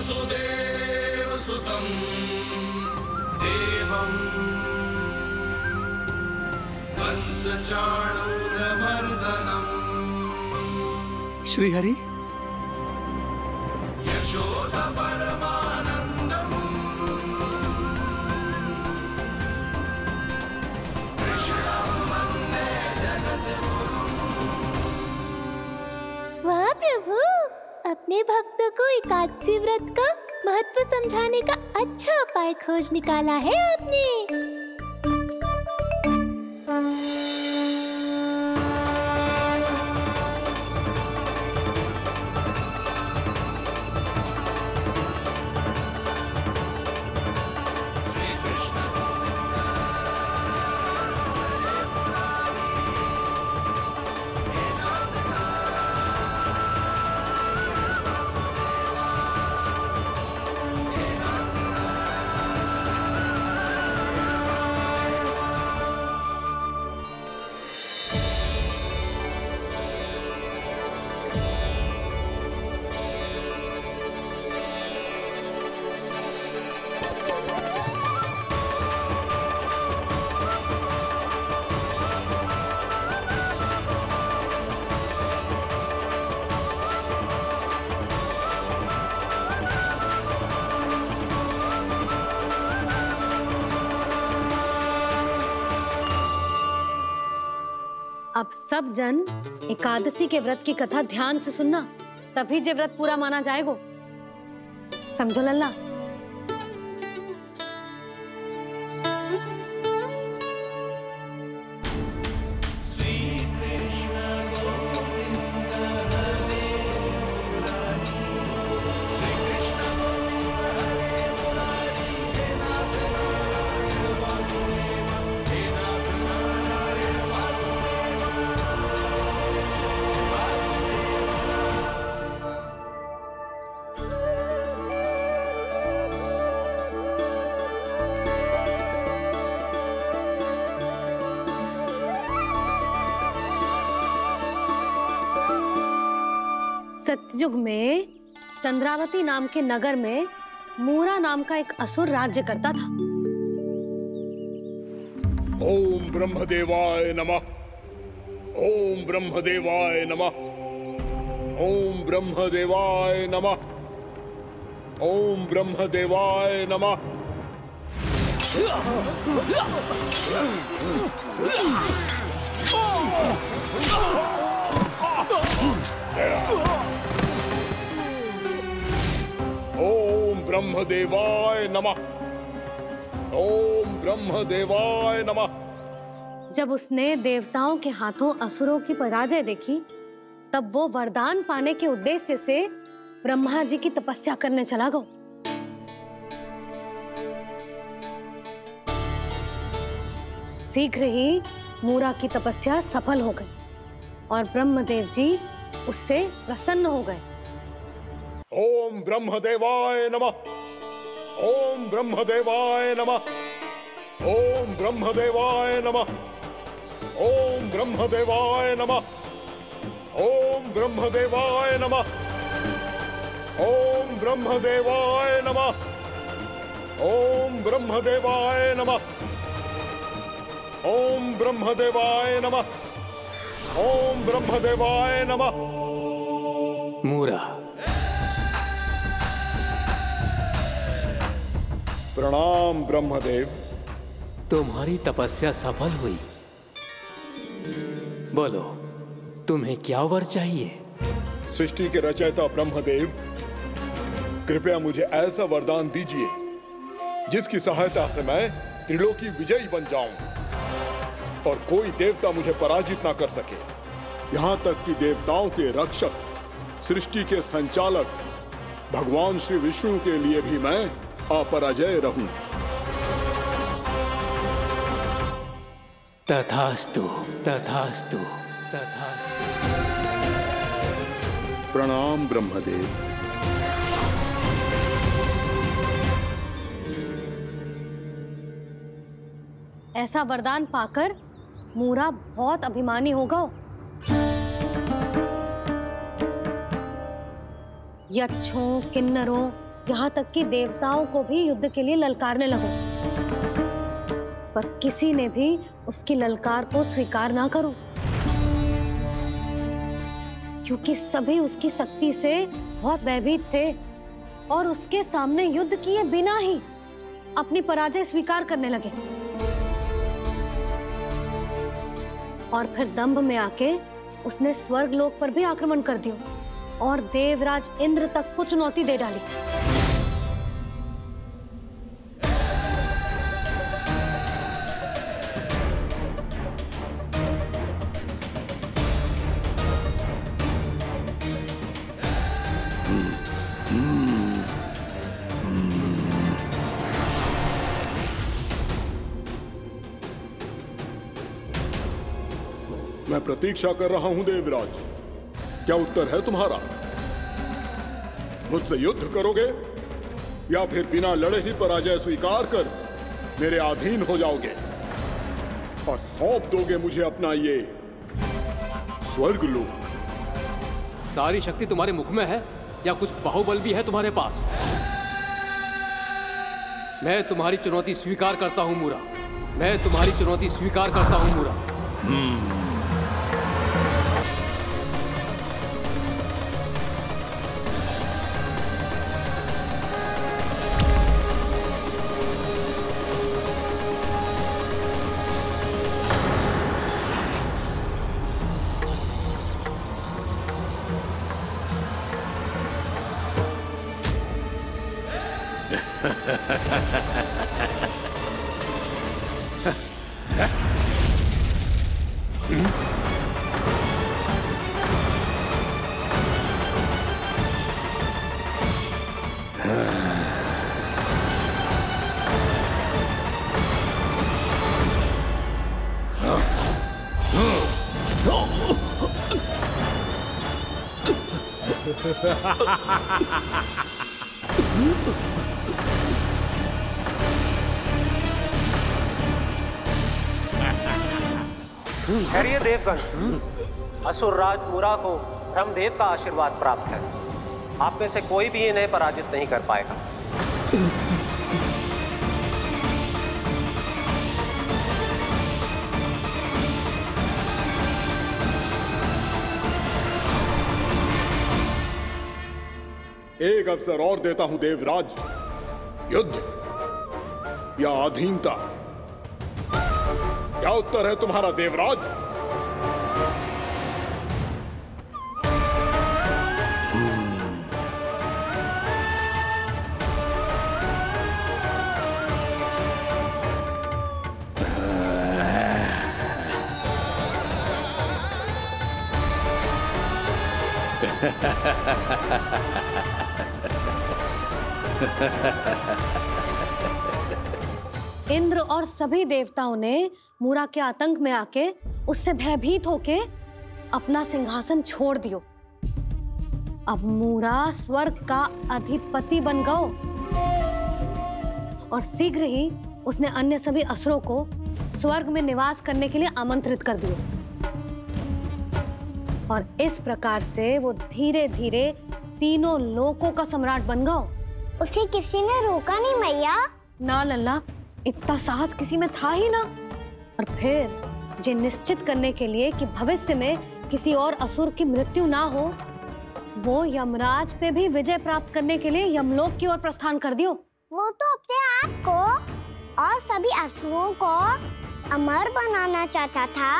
वसुदेवसुतं देवं कंसचाणूरमर्दनम्। श्रीहरि, यशोदा परमानंदम् कृष्णं वन्दे जगद्गुरुम्। वाह प्रभु, अपने भक्तों को एकादशी व्रत का महत्व समझाने का अच्छा उपाय खोज निकाला है आपने। अब सब जन एकादशी के व्रत की कथा ध्यान से सुनना, तभी जे व्रत पूरा माना जाएगा। समझो लल्ला? सतयुग में चंद्रावती नाम के नगर में मूरा नाम का एक असुर राज्य करता था। ओम ब्रह्मदेवाय नमः। ओम ब्रह्मदेवाय नमः। ओम ब्रह्मदेवाय नमः। ओम ब्रह्मदेवाय नमः। ओम ब्रह्मदेवाय नमः। ओम ब्रह्मदेवाय नमः। जब उसने देवताओं के हाथों असुरों की पराजय देखी, तब वो वरदान पाने के उद्देश्य से ब्रह्मा जी की तपस्या करने चला गया। शीघ्र ही मूरा की तपस्या सफल हो गई और ब्रह्मदेव जी उससे प्रसन्न हो गए। ओम ब्रह्मदेवाय नमः। ओम ब्रह्मदेवाय नमः। ओम ब्रह्मदेवाय नमः। ओम ब्रह्मदेवाय नमः। ओम ब्रह्मदेवाय नमः। ओम ब्रह्मदेवाय नमः। ओम ब्रह्मदेवाय नमः। ओम ब्रह्मदेवाय नमः। ओम ब्रह्मदेवाय नमः। मूरा, प्रणाम ब्रह्मदेव। तुम्हारी तपस्या सफल हुई। बोलो, तुम्हें क्या वर चाहिए? सृष्टि के रचयिता ब्रह्मदेव, कृपया मुझे ऐसा वरदान दीजिए जिसकी सहायता से मैं त्रिलोकी विजयी बन जाऊं और कोई देवता मुझे पराजित ना कर सके। यहाँ तक कि देवताओं के रक्षक, सृष्टि के संचालक भगवान श्री विष्णु के लिए भी मैं अपराजय रहूं। तथास्तु, तथास्तु, तथास्तु। प्रणाम ब्रह्मदेव। ऐसा वरदान पाकर मूरा बहुत अभिमानी होगा। यक्षों, किन्नरों, यहाँ तक कि देवताओं को भी युद्ध के लिए ललकारने लगो, पर किसी ने भी उसकी ललकार को स्वीकार ना करो, क्योंकि सभी उसकी शक्ति से बहुत भयभीत थे और उसके सामने युद्ध किए बिना ही अपनी पराजय स्वीकार करने लगे। और फिर दंभ में आके उसने स्वर्ग लोक पर भी आक्रमण कर दिया और देवराज इंद्र तक को चुनौती दे डाली। मैं प्रतीक्षा कर रहा हूं देवराज, क्या उत्तर है तुम्हारा? मुझसे युद्ध करोगे या फिर बिना लड़े ही पराजय स्वीकार कर मेरे अधीन हो जाओगे और सौंप दोगे मुझे अपना ये स्वर्ग लोक? सारी शक्ति तुम्हारे मुख में है या कुछ बाहुबल भी है तुम्हारे पास? मैं तुम्हारी चुनौती स्वीकार करता हूं मूरा, मैं तुम्हारी चुनौती स्वीकार करता हूं मूरा। खैरिए देवगण, असुरराज मूरा को ब्रह्मदेव का आशीर्वाद प्राप्त है। आप में से कोई भी इन्हें पराजित नहीं कर पाएगा। एक अवसर और देता हूं देवराज, युद्ध या अधीनता, क्या उत्तर है तुम्हारा देवराज? इंद्र और सभी देवताओं ने मूरा के आतंक में आके उससे भयभीत होके अपना सिंहासन छोड़ दियो। अब मूरा स्वर्ग का अधिपति बन गयो और शीघ्र ही उसने अन्य सभी असुरों को स्वर्ग में निवास करने के लिए आमंत्रित कर दियो। और इस प्रकार से वो धीरे धीरे तीनों लोकों का सम्राट बन गयो। उसे किसी ने रोका नहीं मैया? ना लल्ला, इतना साहस किसी में था ही ना। और फिर ये निश्चित करने के लिए कि भविष्य में किसी और असुर की मृत्यु ना हो, वो यमराज पे भी विजय प्राप्त करने के लिए यमलोक की ओर प्रस्थान कर दियो। वो तो अपने आप को और सभी असुरों को अमर बनाना चाहता था।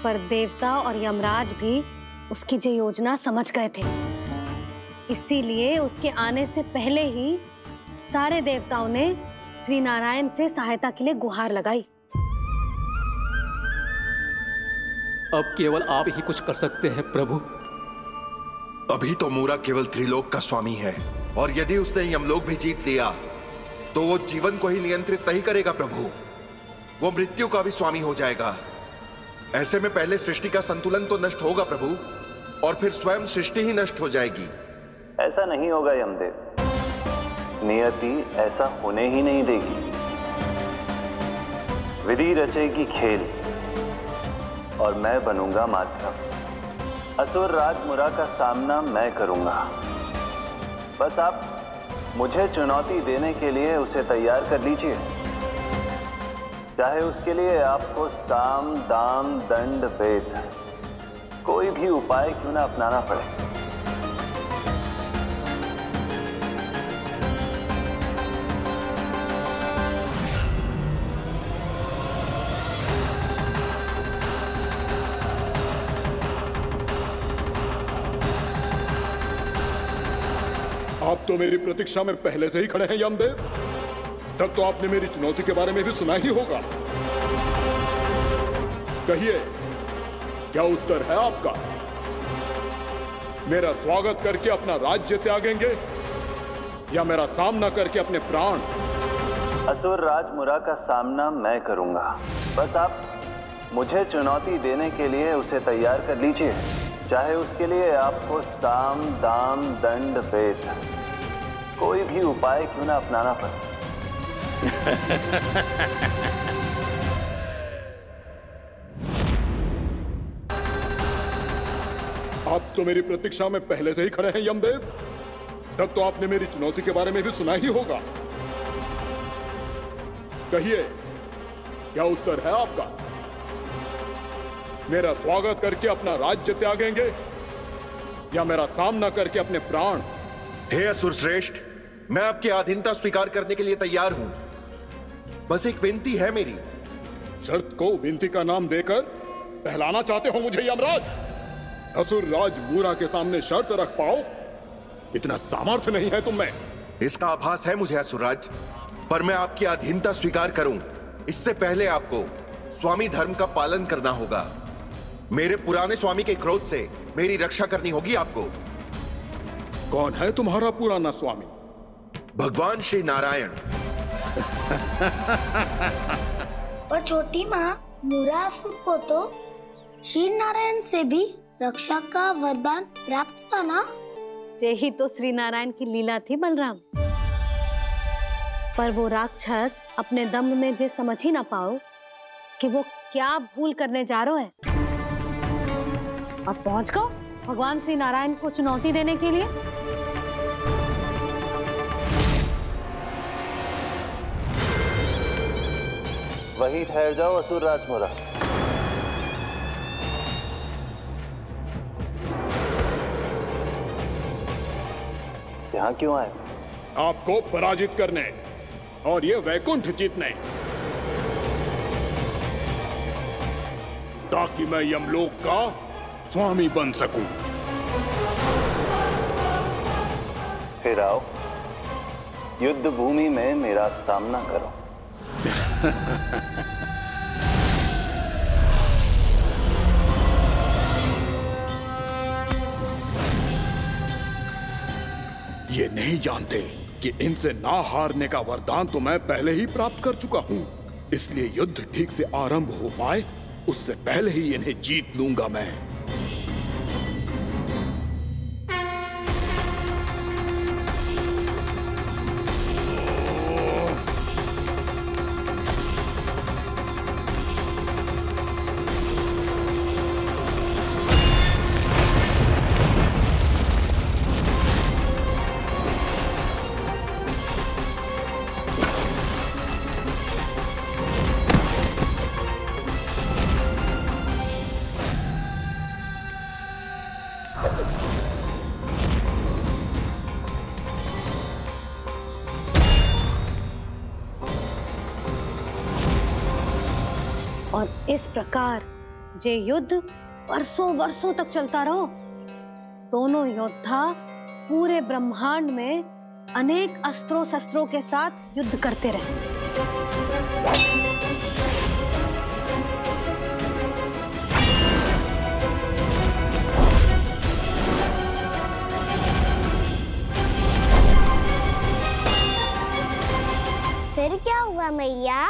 पर देवता और यमराज भी उसकी ये योजना समझ गए थे, इसीलिए उसके आने से पहले ही सारे देवताओं ने श्री नारायण से सहायता के लिए गुहार लगाई। अब केवल आप ही कुछ कर सकते हैं प्रभु। अभी तो मूरा केवल त्रिलोक का स्वामी है, और यदि उसने यमलोक भी जीत लिया तो वो जीवन को ही नियंत्रित नहीं करेगा प्रभु, वो मृत्यु का भी स्वामी हो जाएगा। ऐसे में पहले सृष्टि का संतुलन तो नष्ट होगा प्रभु, और फिर स्वयं सृष्टि ही नष्ट हो जाएगी। ऐसा नहीं होगा यमदेव, नियति ऐसा होने ही नहीं देगी। विधि रचेगी खेल और मैं बनूंगा माध्यम। असुर राज मूरा का सामना मैं करूंगा। बस आप मुझे चुनौती देने के लिए उसे तैयार कर लीजिए, चाहे उसके लिए आपको साम दाम दंड भेद कोई भी उपाय क्यों ना अपनाना पड़े। आप तो मेरी प्रतीक्षा में पहले से ही खड़े हैं यमदेव। तब तो आपने मेरी चुनौती के बारे में भी सुना ही होगा। कहिए, क्या उत्तर है आपका? मेरा स्वागत करके अपना राज्य त्यागेंगे या मेरा सामना करके अपने प्राण? असुर राज मुरा का सामना मैं करूंगा, बस आप मुझे चुनौती देने के लिए उसे तैयार कर लीजिए, चाहे उसके लिए आपको साम दाम दंड भेद कोई भी उपाय क्यों ना अपनाना पड़े। आप तो मेरी प्रतीक्षा में पहले से ही खड़े हैं यमदेव। तब तो आपने मेरी चुनौती के बारे में भी सुना ही होगा। कहिए, क्या उत्तर है आपका? मेरा स्वागत करके अपना राज्य त्यागेंगे या मेरा सामना करके अपने प्राण? हे असुर श्रेष्ठ, मैं आपकी अधीनता स्वीकार करने के लिए तैयार हूं। बस एक विनती है मेरी। शर्त को विनती का नाम देकर पहलाना चाहते हो मुझे यमराज? असुर राज मूरा के सामने शर्त रख पाओ, इतना सामर्थ्य नहीं है तुम में। इसका आभास है मुझे असुरराज, पर मैं आपकी अधीनता स्वीकार करूं इससे पहले आपको स्वामी धर्म का पालन करना होगा। मेरे पुराने स्वामी के क्रोध से मेरी रक्षा करनी होगी आपको। कौन है तुम्हारा पुराना स्वामी? भगवान श्री नारायण। और छोटी माँ मूरासुर को तो श्री नारायण से भी रक्षा का वरदान प्राप्त था ना? यही तो श्री नारायण की लीला थी बलराम। पर वो राक्षस अपने दम में जे समझ ही ना पाओ कि वो क्या भूल करने जा रहे हैं। अब पहुंच गो भगवान श्री नारायण को चुनौती देने के लिए। वहीं ठहर जाओ असुर राज मुरा। यहां क्यों आए? आपको पराजित करने और ये वैकुंठ जीतने, ताकि मैं यमलोक का स्वामी बन सकूं। फिर आओ, युद्ध भूमि में मेरा सामना करो। ये नहीं जानते कि इनसे ना हारने का वरदान तो मैं पहले ही प्राप्त कर चुका हूं। इसलिए युद्ध ठीक से आरंभ हो पाए उससे पहले ही इन्हें जीत लूंगा मैं। और इस प्रकार ये युद्ध वर्षों वर्षों तक चलता रहो। दोनों योद्धा पूरे ब्रह्मांड में अनेक अस्त्रों शस्त्रों के साथ युद्ध करते रहे। फिर क्या हुआ मैया?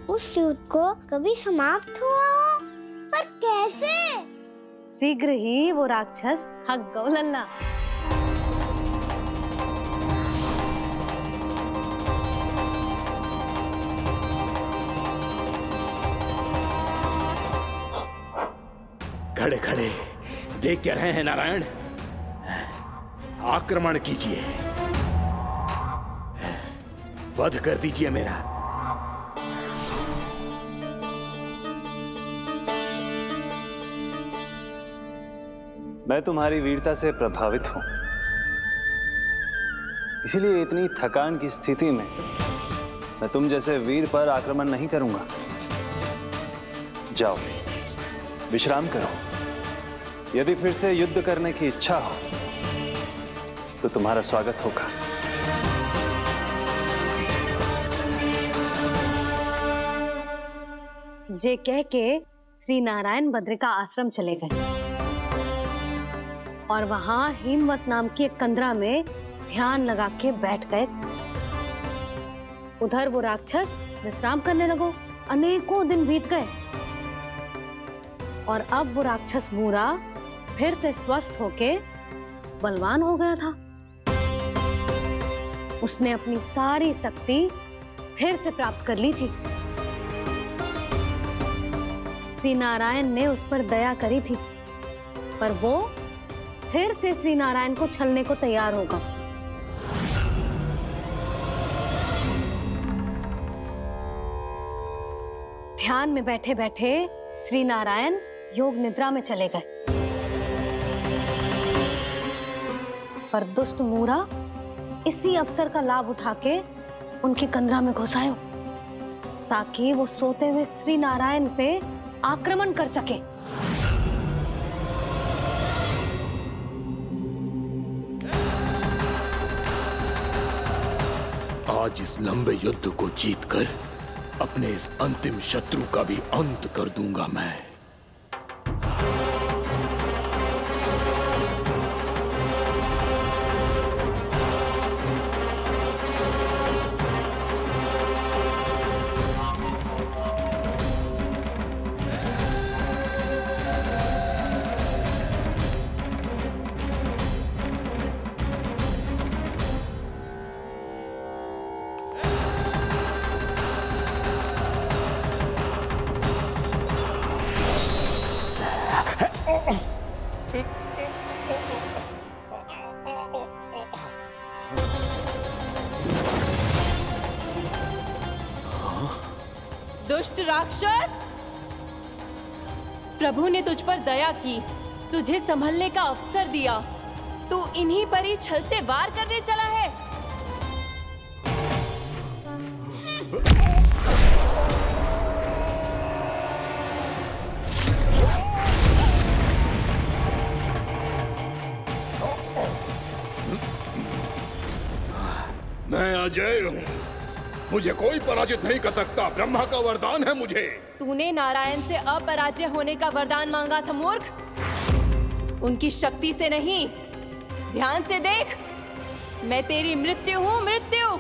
उस युद्ध को कभी समाप्त हुआ हो, पर कैसे? शीघ्र ही वो राक्षस थक गो लल्ला। खड़े खड़े देख क्या रहे हैं नारायण? आक्रमण कीजिए, वध कर दीजिए मेरा। मैं तुम्हारी वीरता से प्रभावित हूं, इसीलिए इतनी थकान की स्थिति में मैं तुम जैसे वीर पर आक्रमण नहीं करूंगा। जाओ विश्राम करो। यदि फिर से युद्ध करने की इच्छा हो तो तुम्हारा स्वागत होगा। जे कह के श्री नारायण बद्रिका आश्रम चले गए और वहां हिमवत नाम की एक कंदरा में ध्यान लगा के बैठ गए। उधर वो राक्षस विश्राम करने लगो। अनेकों दिन बीत गए और अब वो राक्षस मूरा फिर से स्वस्थ होके बलवान हो गया था। उसने अपनी सारी शक्ति फिर से प्राप्त कर ली थी। श्री नारायण ने उस पर दया करी थी, पर वो फिर से श्री नारायण को छलने को तैयार होगा। ध्यान में बैठे बैठे श्री नारायण योग निद्रा में चले गए, पर दुष्ट मूरा इसी अवसर का लाभ उठा के उनकी कंदरा में घुस आयो ताकि वो सोते हुए श्री नारायण पे आक्रमण कर सके। आज इस लंबे युद्ध को जीतकर अपने इस अंतिम शत्रु का भी अंत कर दूंगा मैं। दुष्ट राक्षस, प्रभु ने तुझ पर दया की, तुझे संभलने का अवसर दिया। तू इन्हीं पर ही छल से वार करने चला है। मैं अजय हूँ, मुझे कोई पराजित नहीं कर सकता। ब्रह्मा का वरदान है मुझे। तूने नारायण से अपराजय होने का वरदान मांगा था मूर्ख, उनकी शक्ति से नहीं। ध्यान से देख, मैं तेरी मृत्यु हूँ, मृत्यु।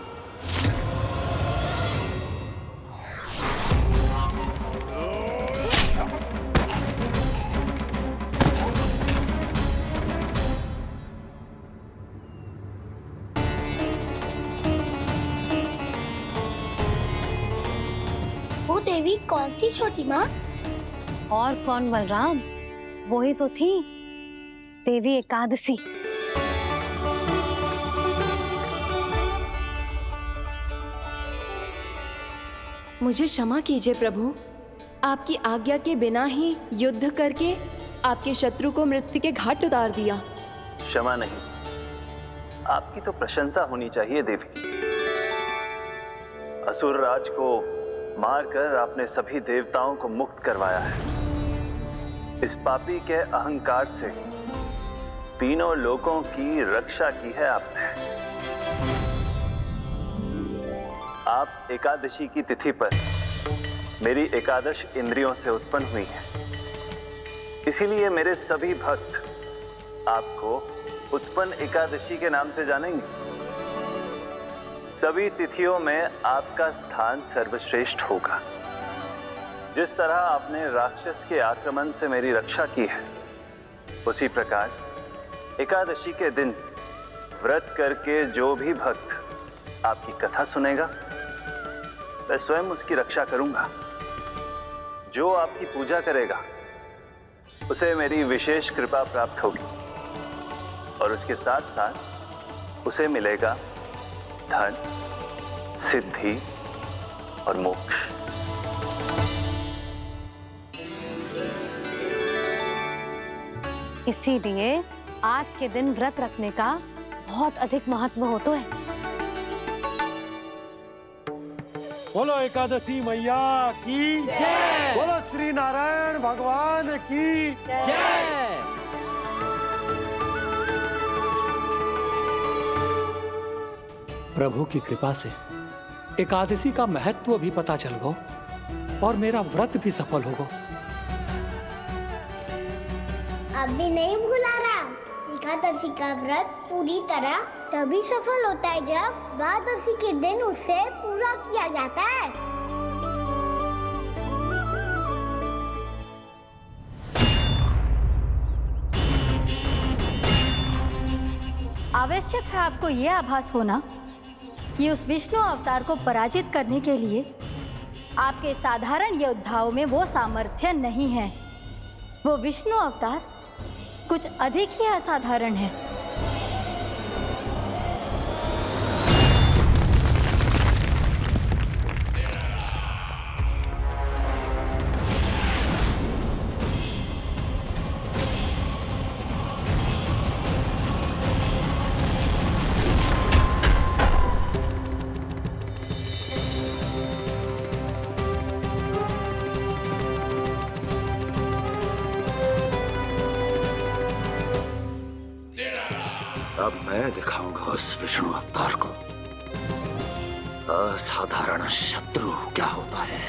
वो देवी कौन थी छोटी माँ? और कौन बलराम, वही तो थी देवी एकादशी। मुझे क्षमा कीजिए प्रभु, आपकी आज्ञा के बिना ही युद्ध करके आपके शत्रु को मृत्यु के घाट उतार दिया। क्षमा नहीं, आपकी तो प्रशंसा होनी चाहिए देवी। असुर राज को मारकर आपने सभी देवताओं को मुक्त करवाया है। इस पापी के अहंकार से तीनों लोकों की रक्षा की है आपने। आप एकादशी की तिथि पर मेरी एकादश इंद्रियों से उत्पन्न हुई हैं। इसीलिए मेरे सभी भक्त आपको उत्पन्न एकादशी के नाम से जानेंगे। सभी तिथियों में आपका स्थान सर्वश्रेष्ठ होगा। जिस तरह आपने राक्षस के आक्रमण से मेरी रक्षा की है, उसी प्रकार एकादशी के दिन व्रत करके जो भी भक्त आपकी कथा सुनेगा, मैं स्वयं उसकी रक्षा करूंगा। जो आपकी पूजा करेगा उसे मेरी विशेष कृपा प्राप्त होगी और उसके साथ साथ उसे मिलेगा धन, सिद्धि और मोक्ष। इसीलिए आज के दिन व्रत रखने का बहुत अधिक महत्व होता है। बोलो एकादशी मैया की जय। बोलो श्री नारायण भगवान की जय। प्रभु की कृपा से एकादशी का महत्व भी पता चल गो और मेरा व्रत भी सफल होगा। अभी नहीं भूला रहा, एकादशी का व्रत पूरी तरह तभी सफल होता है जब द्वादशी के दिन उसे पूरा किया जाता है। आवश्यक है आपको यह आभास होना कि उस विष्णु अवतार को पराजित करने के लिए आपके साधारण योद्धाओं में वो सामर्थ्य नहीं है। वो विष्णु अवतार कुछ अधिक ही असाधारण है। अब मैं दिखाऊंगा उस विष्णु अवतार को असाधारण शत्रु क्या होता है।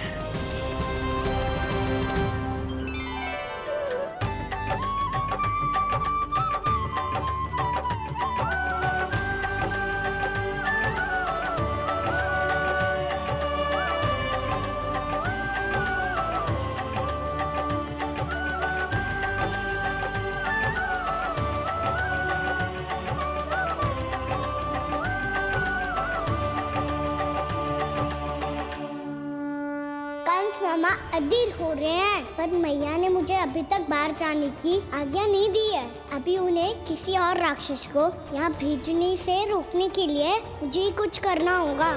मामा अधीर हो रहे हैं, पर मैया ने मुझे अभी तक बाहर जाने की आज्ञा नहीं दी है। अभी उन्हें किसी और राक्षस को यहाँ भेजने से रोकने के लिए मुझे कुछ करना होगा।